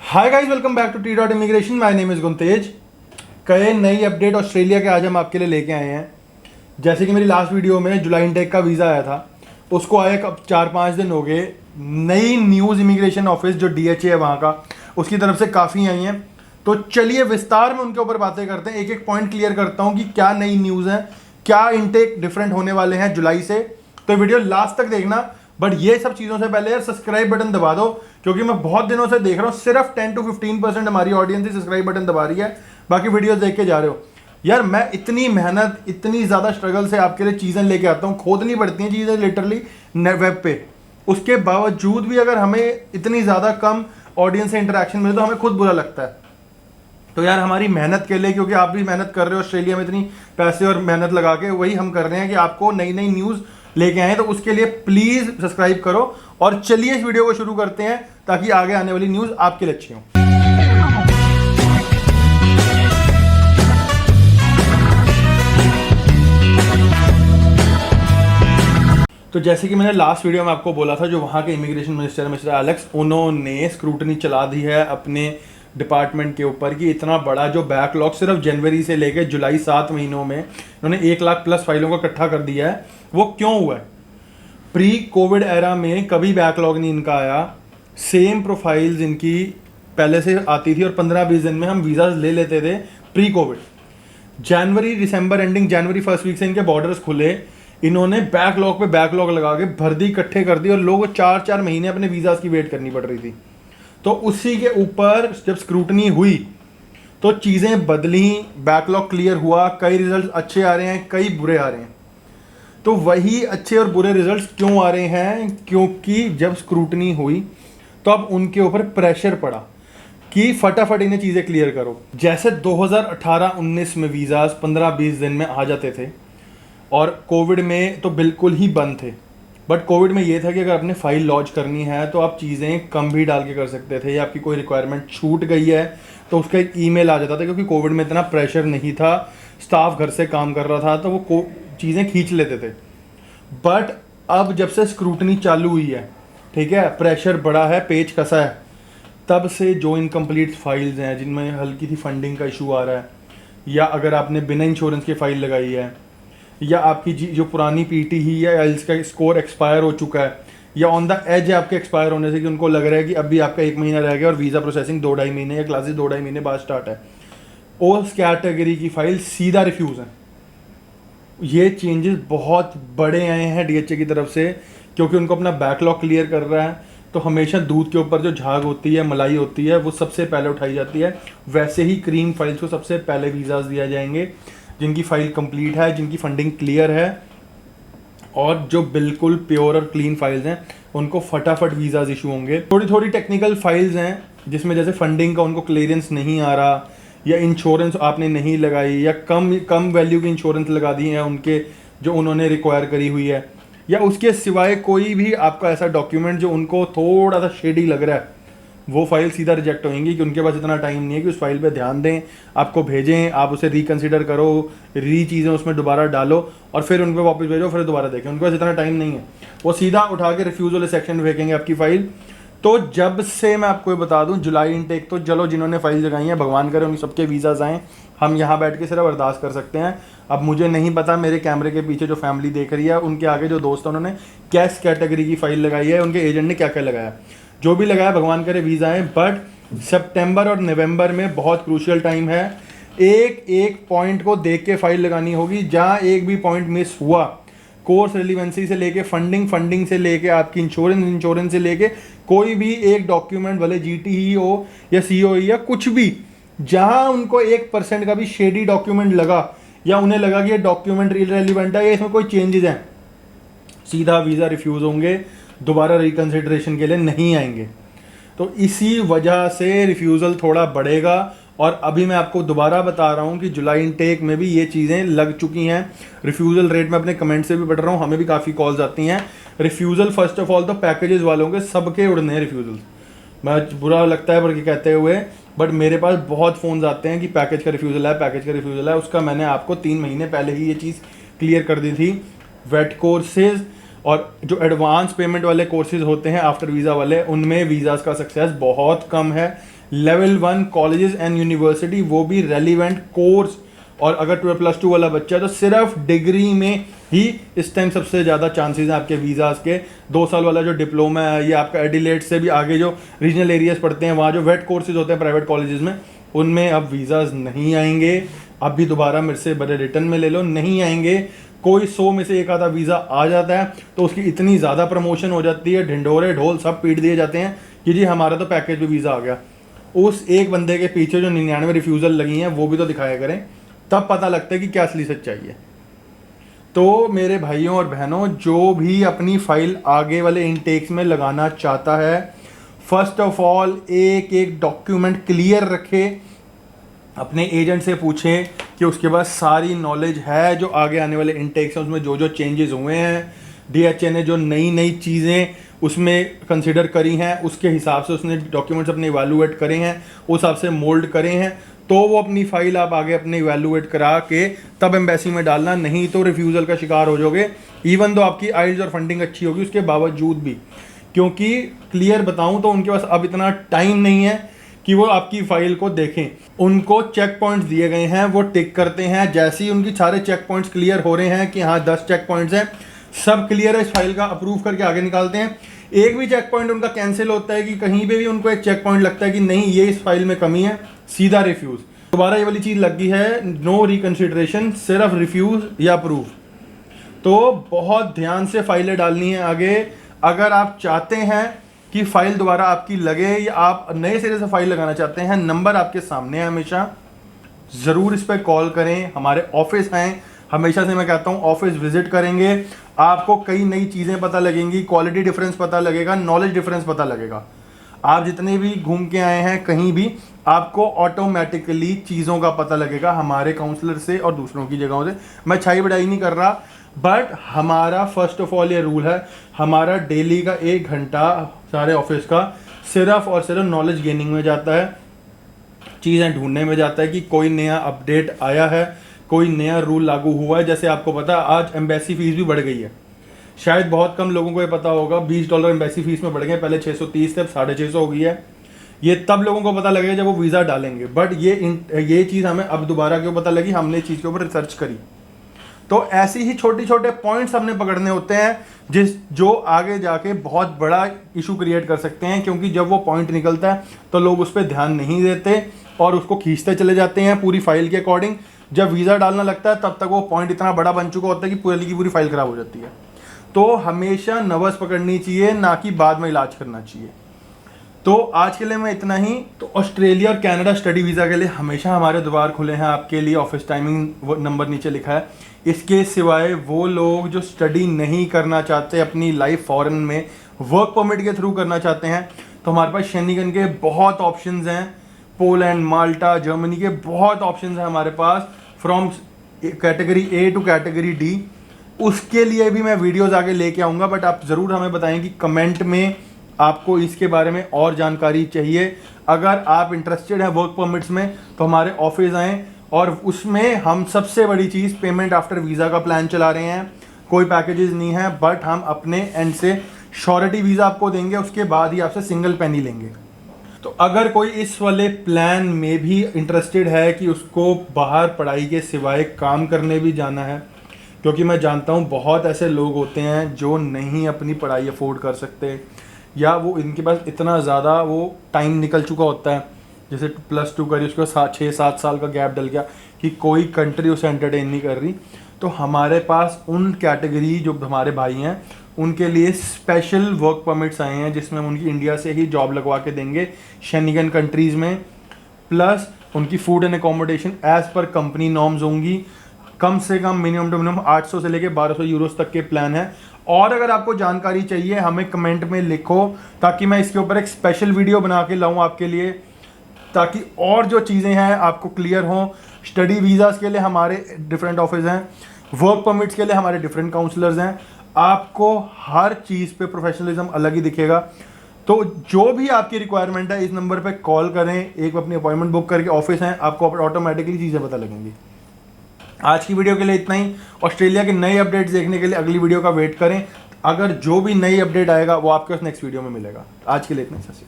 Hi guys, welcome back to T dot immigration. My name is Guntej. कई नई update Australia के आज हम आपके लिए लेके आए हैं। जैसे कि मेरी लास्ट वीडियो में जुलाई इनटेक का वीज़ा आया था, उसको आए कब 4-5 दिन हो गए। नई न्यूज़ इमिग्रेशन ऑफिस जो DHA है वहाँ का, उसकी तरफ से काफ़ी आई हैं। तो चलिए विस्तार में उनके ऊपर बातें करते हैं। एक एक पॉइंट क्लियर करता हूँ कि क्या नई न्यूज़ है, क्या इनटेक डिफरेंट होने वाले हैं जुलाई से। तो वीडियो लास्ट तक देखना। बट ये सब चीज़ों से पहले यार सब्सक्राइब बटन दबा दो, क्योंकि मैं बहुत दिनों से देख रहा हूँ सिर्फ 10 to 15% हमारी ऑडियंस ही सब्सक्राइब बटन दबा रही है, बाकी वीडियोस देख के जा रहे हो। यार मैं इतनी मेहनत, इतनी ज़्यादा स्ट्रगल से आपके लिए चीज़ें लेके आता हूँ, खोदनी पड़ती हैं चीज़ें लिटरली वेब पे। उसके बावजूद भी अगर हमें इतनी ज़्यादा कम ऑडियंस से इंटरेक्शन मिले तो हमें खुद बुरा लगता है। तो यार हमारी मेहनत के लिए, क्योंकि आप भी मेहनत कर रहे हो ऑस्ट्रेलिया में, इतनी पैसे और मेहनत लगा के वही हम कर रहे हैं कि आपको नई नई न्यूज़ लेके आए। तो उसके लिए प्लीज़ सब्सक्राइब करो और चलिए इस वीडियो को शुरू करते हैं, ताकि आगे आने वाली न्यूज़ आपके लिए अच्छी हो। तो जैसे कि मैंने लास्ट वीडियो में आपको बोला था, जो वहाँ के इमिग्रेशन मिनिस्टर मिस्टर एलेक्स, उन्होंने स्क्रूटनी चला दी है अपने डिपार्टमेंट के ऊपर कि इतना बड़ा जो बैकलॉग सिर्फ जनवरी से लेकर जुलाई 7 महीनों में इन्होंने 1 लाख प्लस फाइलों को इकट्ठा कर दिया है, वो क्यों हुआ है। प्री कोविड एरा में कभी बैकलॉग नहीं इनका आया। सेम प्रोफाइल्स इनकी पहले से आती थी और 15-20 दिन में हम वीज़ा ले लेते थे प्री कोविड। जनवरी दिसंबर एंडिंग, जनवरी फर्स्ट वीक से इनके बॉर्डर्स खुले, इन्होंने बैकलॉग पे बैकलॉग लगा के भर्ती इकट्ठे कर दी और लोगों को 4-4 महीने अपने वीज़ास की वेट करनी पड़ रही थी। तो उसी के ऊपर जब स्क्रूटनी हुई तो चीज़ें बदली, बैकलॉग क्लियर हुआ, कई रिजल्ट अच्छे आ रहे हैं, कई बुरे आ रहे हैं। तो वही अच्छे और बुरे रिजल्ट्स क्यों आ रहे हैं, क्योंकि जब स्क्रूटनी हुई तो अब उनके ऊपर प्रेशर पड़ा कि फटाफट इन्हें चीज़ें क्लियर करो। जैसे 2018-19 में वीज़ास 15-20 दिन में आ जाते थे और कोविड में तो बिल्कुल ही बंद थे। बट कोविड में ये था कि अगर आपने फाइल लॉन्च करनी है तो आप चीज़ें कम भी डाल के कर सकते थे, या आपकी कोई रिक्वायरमेंट छूट गई है तो उसका एक ईमेल आ जाता था, क्योंकि कोविड में इतना प्रेशर नहीं था, स्टाफ घर से काम कर रहा था, तो वो चीज़ें खींच लेते थे। बट अब जब से स्क्रूटनी चालू हुई है, ठीक है, प्रेशर बढ़ा है, पेच कसा है, तब से जो इनकम्प्लीट फाइल्स हैं जिनमें हल्की सी फंडिंग का इशू आ रहा है, या अगर आपने बिना इंश्योरेंस की फ़ाइल लगाई है, या आपकी जो पुरानी PT ही या IELTS का स्कोर एक्सपायर हो चुका है, या ऑन द एज है आपके एक्सपायर होने से कि उनको लग रहा है कि अभी आपका 1 महीना रह गया और वीज़ा प्रोसेसिंग 2-2.5 महीने या क्लासेस 2-2.5 महीने बाद स्टार्ट है, उस कैटेगरी की फाइल सीधा रिफ्यूज़ है। ये चेंजेस बहुत बड़े आए हैं DHA की तरफ से, क्योंकि उनको अपना बैकलॉग क्लियर कर रहा है। तो हमेशा दूध के ऊपर जो झाग होती है, मलाई होती है, वो सबसे पहले उठाई जाती है। वैसे ही क्रीम फाइल्स को सबसे पहले वीज़ास दिया जाएंगे जिनकी फ़ाइल कंप्लीट है, जिनकी फंडिंग क्लियर है, और जो बिल्कुल प्योर और क्लीन फाइल्स हैं उनको फटाफट वीज़ास इशू होंगे। थोड़ी थोड़ी टेक्निकल फाइल्स हैं जिसमें जैसे फंडिंग का उनको क्लियरेंस नहीं आ रहा, या इंश्योरेंस आपने नहीं लगाई, या कम वैल्यू की इंश्योरेंस लगा दी है उनके जो उन्होंने रिक्वायर करी हुई है, या उसके सिवाय कोई भी आपका ऐसा डॉक्यूमेंट जो उनको थोड़ा सा शेडी लग रहा है, वो फाइल सीधा रिजेक्ट होंगी कि उनके पास इतना टाइम नहीं है कि उस फाइल पे ध्यान दें, आपको भेजें, आप उसे रिकन्सिडर करो, चीज़ें उसमें दोबारा डालो और फिर उन पर वापस भेजो, फिर दोबारा देखें। उनके पास इतना टाइम नहीं है, वो सीधा उठा के रिफ्यूज़ वाले सेक्शन में फेंकेंगे आपकी फ़ाइल। तो जब से मैं आपको ये बता दूं, जुलाई इनटेक तो चलो जिन्होंने फाइल लगाई हैं, भगवान करे उन सबके वीज़ास आएँ, हम यहाँ बैठ के सिर्फ अरदास कर सकते हैं। अब मुझे नहीं पता मेरे कैमरे के पीछे जो फैमिली देख रही है, उनके आगे जो दोस्त हैं, उन्होंने किस कैटेगरी की फ़ाइल लगाई है, उनके एजेंट ने क्या क्या लगाया, जो भी लगाया भगवान करे वीज़ा आए। बट सितंबर और नवंबर में बहुत क्रूशियल टाइम है। एक एक पॉइंट को देख के फाइल लगानी होगी। जहाँ एक भी पॉइंट मिस हुआ, कोर्स रिलीवेंसी से लेके फंडिंग से लेके आपकी इंश्योरेंस से लेके कोई भी एक डॉक्यूमेंट, भले GT ही हो या CO या कुछ भी, जहां उनको 1% का भी शेडी डॉक्यूमेंट लगा, या उन्हें लगा कि ये डॉक्यूमेंट इररिलेवेंट है या इसमें कोई चेंजेस हैं, सीधा वीज़ा रिफ्यूज़ होंगे, दोबारा रिकन्सिडरेशन के लिए नहीं आएंगे। तो इसी वजह से रिफ्यूज़ल थोड़ा बढ़ेगा। और अभी मैं आपको दोबारा बता रहा हूँ कि जुलाई इनटेक में भी ये चीज़ें लग चुकी हैं। रिफ्यूज़ल रेट में अपने कमेंट से भी पढ़ रहा हूँ, हमें भी काफ़ी कॉल्स आती हैं। रिफ्यूज़ल फर्स्ट ऑफ ऑल तो पैकेजेस वालों के सबके उड़ने हैं रिफ्यूज़ल, मैं बुरा लगता है पर कहते हुए, बट मेरे पास बहुत फ़ोन्स आते हैं कि पैकेज का रिफ्यूज़ल है। उसका मैंने आपको 3 महीने पहले ही ये चीज़ क्लियर कर दी थी। वेट कोर्सेज और जो एडवांस पेमेंट वाले कोर्सेज होते हैं आफ्टर वीज़ा वाले, उनमें वीज़ास का सक्सेस बहुत कम है। लेवल 1 कॉलेजेस एंड यूनिवर्सिटी, वो भी रेलिवेंट कोर्स। और अगर +2 वाला बच्चा है तो सिर्फ डिग्री में ही इस टाइम सबसे ज़्यादा चांसेस हैं आपके वीज़ाज़ के। 2 साल वाला जो डिप्लोमा है, ये आपका एडिलेट से भी आगे जो रीजनल एरियाज पढ़ते हैं, वहाँ जो वेट कोर्सेज होते हैं प्राइवेट कॉलेजेस में, उनमें अब वीज़ाज़ नहीं आएंगे। अब भी दोबारा मेरे से बड़े रिटर्न में ले लो, नहीं आएंगे। कोई 100 में से एक आधा वीज़ा आ जाता है तो उसकी इतनी ज़्यादा प्रमोशन हो जाती है, ढिंढोरे ढोल सब पीट दिए जाते हैं कि जी हमारा तो पैकेज पे वीज़ा आ गया। उस एक बंदे के पीछे जो 99 रिफ्यूज़ल लगी हैं वो भी तो दिखाया करें, तब पता लगता है कि क्या असली सच्चाई है। तो मेरे भाइयों और बहनों, जो भी अपनी फाइल आगे वाले इनटेक्स में लगाना चाहता है, फर्स्ट ऑफ ऑल एक एक डॉक्यूमेंट क्लियर रखे, अपने एजेंट से पूछे कि उसके पास सारी नॉलेज है जो आगे आने वाले इनटेक्स हैं उसमें जो जो चेंजेस हुए हैं, DHA ने जो नई नई चीज़ें उसमें कंसिडर करी हैं, उसके हिसाब से उसने डॉक्यूमेंट्स अपने इवैल्यूएट करे हैं, उस हिसाब से मोल्ड करे हैं, तो वो अपनी फाइल आप आगे अपने इवैल्यूएट करा के तब एम्बेसी में डालना, नहीं तो रिफ्यूज़ल का शिकार हो जाओगे। इवन तो आपकी आइल्स और फंडिंग अच्छी होगी उसके बावजूद भी, क्योंकि क्लियर बताऊं तो उनके पास अब इतना टाइम नहीं है कि वो आपकी फाइल को देखें। उनको चेक पॉइंट्स दिए गए हैं, वो टिक करते हैं। जैसे ही उनकी सारे चेक पॉइंट्स क्लियर हो रहे हैं कि हाँ 10 चेक पॉइंट्स हैं, सब क्लियर है, इस फाइल का अप्रूव करके आगे निकालते हैं। एक भी चेक पॉइंट उनका कैंसिल होता है कि कहीं पे भी उनको एक चेक पॉइंट लगता है कि नहीं ये इस फाइल में कमी है, सीधा रिफ्यूज़। दोबारा ये वाली चीज़ लगी है, नो रिकन्सिडरेशन, सिर्फ रिफ्यूज़ या अप्रूव। तो बहुत ध्यान से फाइलें डालनी है आगे। अगर आप चाहते हैं कि फाइल दोबारा आपकी लगे या आप नए सिरे से फाइल लगाना चाहते हैं, नंबर आपके सामने है हमेशा, ज़रूर इस पर कॉल करें। हमारे ऑफिस हैं, हमेशा से मैं कहता हूँ ऑफिस विजिट करेंगे, आपको कई नई चीज़ें पता लगेंगी, क्वालिटी डिफरेंस पता लगेगा, नॉलेज डिफरेंस पता लगेगा। आप जितने भी घूम के आए हैं कहीं भी, आपको ऑटोमेटिकली चीज़ों का पता लगेगा हमारे काउंसलर से और दूसरों की जगहों से। मैं छाई बढ़ाई नहीं कर रहा, बट हमारा फर्स्ट ऑफ ऑल ये रूल है, हमारा डेली का 1 घंटा सारे ऑफिस का सिर्फ और सिर्फ नॉलेज गेनिंग में जाता है, चीज़ें ढूंढने में जाता है कि कोई नया अपडेट आया है, कोई नया रूल लागू हुआ है। जैसे आपको पता है आज एम्बेसी फीस भी बढ़ गई है, शायद बहुत कम लोगों को ये पता होगा, $20 एम्बेसी फीस में बढ़ गए, पहले 630 थे, अब 650 हो गई है। ये तब लोगों को पता लगेगा जब वो वीज़ा डालेंगे, बट ये चीज़ हमें अब दोबारा क्यों पता लगी, हमने इस चीज़ के ऊपर रिसर्च करी। तो ऐसी ही छोटे छोटे पॉइंट्स हमने पकड़ने होते हैं जो आगे जाके बहुत बड़ा इशू क्रिएट कर सकते हैं, क्योंकि जब वो पॉइंट निकलता है तो लोग उस पर ध्यान नहीं देते और उसको खींचते चले जाते हैं पूरी फाइल के अकॉर्डिंग। जब वीज़ा डालना लगता है तब तक वो पॉइंट इतना बड़ा बन चुका होता है कि पूरी की पूरी फाइल खराब हो जाती है। तो हमेशा नर्वस पकड़नी चाहिए, ना कि बाद में इलाज करना चाहिए। तो आज के लिए मैं इतना ही। तो ऑस्ट्रेलिया और कनाडा स्टडी वीज़ा के लिए हमेशा हमारे द्वार खुले हैं आपके लिए, ऑफिस टाइमिंग नंबर नीचे लिखा है। इसके सिवाय वो लोग जो स्टडी नहीं करना चाहते, अपनी लाइफ फॉरेन में वर्क परमिट के थ्रू करना चाहते हैं, तो हमारे पास शेनिगन के बहुत ऑप्शंस हैं, पोलैंड, माल्टा, जर्मनी के बहुत ऑप्शंस हैं हमारे पास, from category A to category D। उसके लिए भी मैं वीडियोस आगे लेके आऊँगा, बट आप ज़रूर हमें बताएं कि कमेंट में आपको इसके बारे में और जानकारी चाहिए। अगर आप इंटरेस्टेड हैं वर्क परमिट्स में तो हमारे ऑफिस आएँ, और उसमें हम सबसे बड़ी चीज़ पेमेंट आफ्टर वीज़ा का प्लान चला रहे हैं। कोई पैकेजेस नहीं है, बट हम अपने एंड से श्योरिटी वीज़ा आपको देंगे, उसके बाद ही आपसे सिंगल पेनी लेंगे। तो अगर कोई इस वाले प्लान में भी इंटरेस्टेड है कि उसको बाहर पढ़ाई के सिवाय काम करने भी जाना है, क्योंकि मैं जानता हूँ बहुत ऐसे लोग होते हैं जो नहीं अपनी पढ़ाई अफोर्ड कर सकते, या वो इनके पास इतना ज़्यादा वो टाइम निकल चुका होता है, जैसे +2 करी उसको 6-7 साल का गैप डल गया कि कोई कंट्री उसे एंटरटेन नहीं कर रही। तो हमारे पास उन कैटेगरी जो हमारे भाई हैं उनके लिए स्पेशल वर्क परमिट्स आए हैं, जिसमें हम उनकी इंडिया से ही जॉब लगवा के देंगे शेनिगन कंट्रीज़ में, प्लस उनकी food and accommodation as per company norms होंगी। कम से कम मिनिमम टू मिनिमम 800 से लेके 1200 यूरोस तक के प्लान है। और अगर आपको जानकारी चाहिए हमें कमेंट में लिखो, ताकि मैं इसके ऊपर एक स्पेशल वीडियो बना के लाऊं आपके लिए, ताकि और जो चीज़ें हैं आपको क्लियर हों। स्टडी वीज़ाज़ के लिए हमारे डिफरेंट ऑफिस हैं, वर्क परमिट्स के लिए हमारे डिफरेंट काउंसलर्स हैं, आपको हर चीज़ पे प्रोफेशनलिज्म अलग ही दिखेगा। तो जो भी आपकी रिक्वायरमेंट है इस नंबर पे कॉल करें, एक अपनी अपॉइंटमेंट बुक करके ऑफिस हैं, आपको ऑटोमेटिकली चीज़ें पता लगेंगी। आज की वीडियो के लिए इतना ही। ऑस्ट्रेलिया के नए अपडेट्स देखने के लिए अगली वीडियो का वेट करें। अगर जो भी नई अपडेट आएगा वो आपके पास नेक्स्ट वीडियो में मिलेगा। आज के लिए इतना ही।